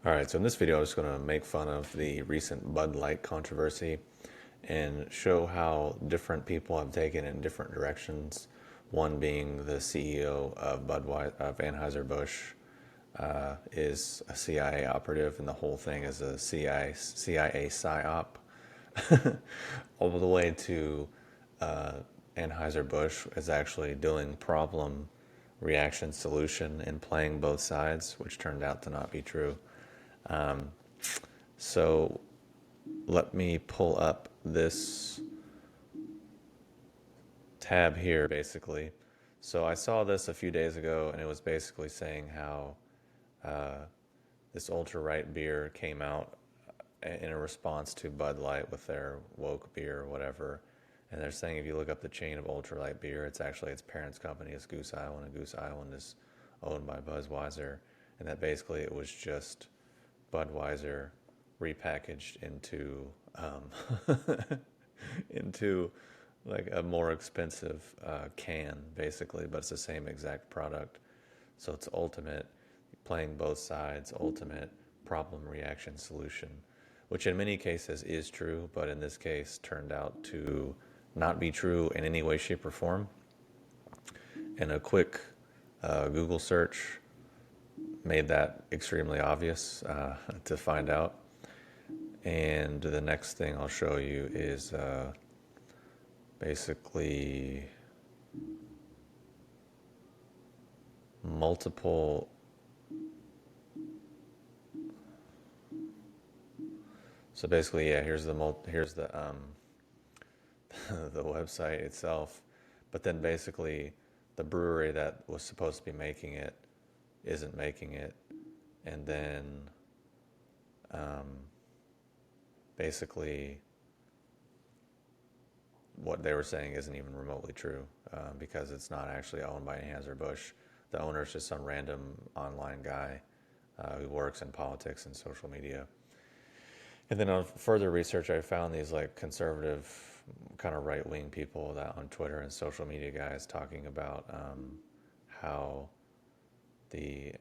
All right, so in this video, I'm just going to make fun of the recent BudLight controversy and show how different people have taken in different directions. One being the CEO of Anheuser-Busch is a CIA operative, and the whole thing is a CIA Psi-op, all the way to Anheuser-Busch is actually doing problem reaction solution and playing both sides, which turned out to not be true. So let me pull up this tab here basically. So I saw this a few days ago, and it was basically saying how this ultra-right beer came out in a response to Bud Light with their woke beer or whatever. And they're saying if you look up the chain of ultralight beer, it's actually its parent's company is Goose Island, and Goose Island is owned by Budweiser, and that basically it was just Budweiser repackaged into into like a more expensive can, basically, but it's the same exact product. So it's ultimate playing both sides, ultimate problem reaction solution, which in many cases is true, but in this case turned out to not be true in any way, shape, or form. And a quick Google search made that extremely obvious to find out. And the next thing I'll show you is basically multiple. So basically, yeah, here's the the website itself, but then basically the brewery that was supposed to be making it isn't making it, and then basically what they were saying isn't even remotely true, because it's not actually owned by Anheuser-Busch. The owner is just some random online guy who works in politics and social media. And then on further research, I found these like conservative, kind of right-wing people that on Twitter and social media guys talking about how the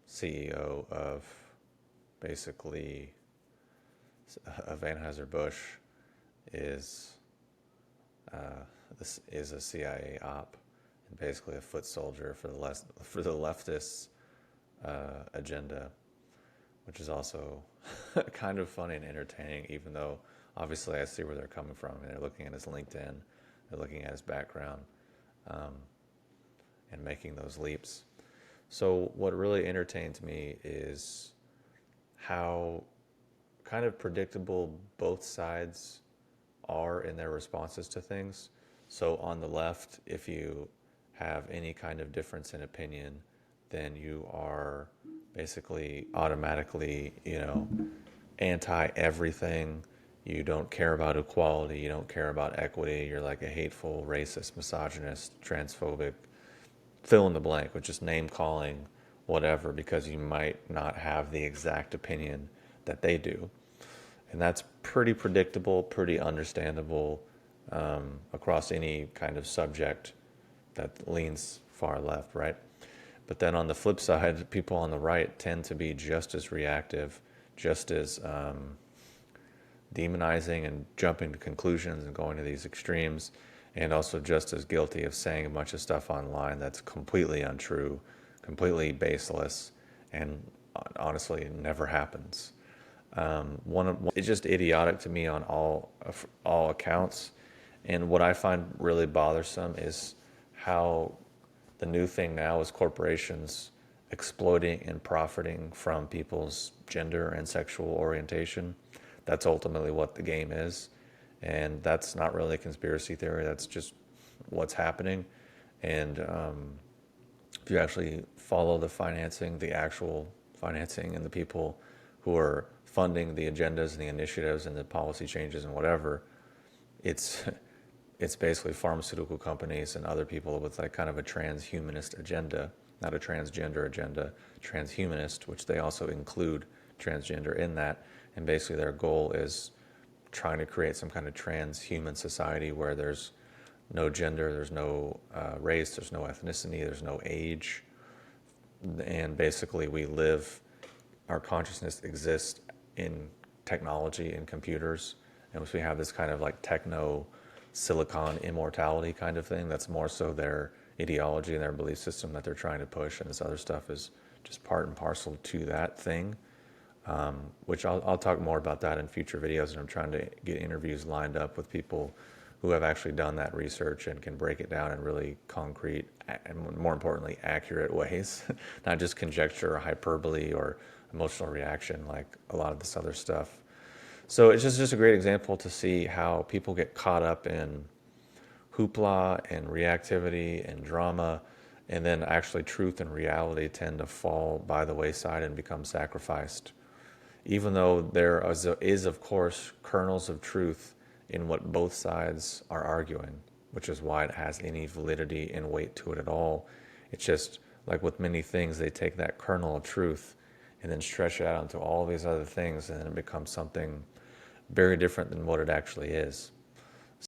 CEO of basically of Anheuser-Busch is this is a CIA op and basically a foot soldier for the leftists' agenda, which is also kind of funny and entertaining, even though obviously I see where they're coming from. I mean, they're looking at his LinkedIn, they're looking at his background, and making those leaps. So what really entertains me is how kind of predictable both sides are in their responses to things. So on the left, if you have any kind of difference in opinion, then you are basically automatically, anti everything. You don't care about equality. You don't care about equity. You're like a hateful, racist, misogynist, transphobic, fill in the blank with just name calling, whatever, because you might not have the exact opinion that they do. And that's pretty predictable, pretty understandable across any kind of subject that leans far left, right? But then on the flip side, people on the right tend to be just as reactive, just as demonizing and jumping to conclusions and going to these extremes, and also just as guilty of saying a bunch of stuff online that's completely untrue, completely baseless, and honestly never happens. It's just idiotic to me on all accounts. And what I find really bothersome is how the new thing now is corporations exploiting and profiting from people's gender and sexual orientation. That's ultimately what the game is. And that's not really a conspiracy theory. That's just what's happening. And if you actually follow the financing, the actual financing, and the people who are funding the agendas and the initiatives and the policy changes and whatever, it's basically pharmaceutical companies and other people with like kind of a transhumanist agenda, not a transgender agenda, transhumanist, which they also include transgender in that. And basically their goal is trying to create some kind of transhuman society where there's no gender, there's no race, there's no ethnicity, there's no age. And basically we live our consciousness exists in technology and computers, and we have this kind of like techno silicon immortality kind of thing. That's more so their ideology and their belief system that they're trying to push, and this other stuff is just part and parcel to that thing. Which I'll talk more about that in future videos, and I'm trying to get interviews lined up with people who have actually done that research and can break it down in really concrete and, more importantly, accurate ways, not just conjecture or hyperbole or emotional reaction like a lot of this other stuff. So it's just a great example to see how people get caught up in hoopla and reactivity and drama, and then actually truth and reality tend to fall by the wayside and become sacrificed. Even though there is, of course, kernels of truth in what both sides are arguing, which is why it has any validity and weight to it at all. It's just like with many things, they take that kernel of truth and then stretch it out into all these other things, and then it becomes something very different than what it actually is.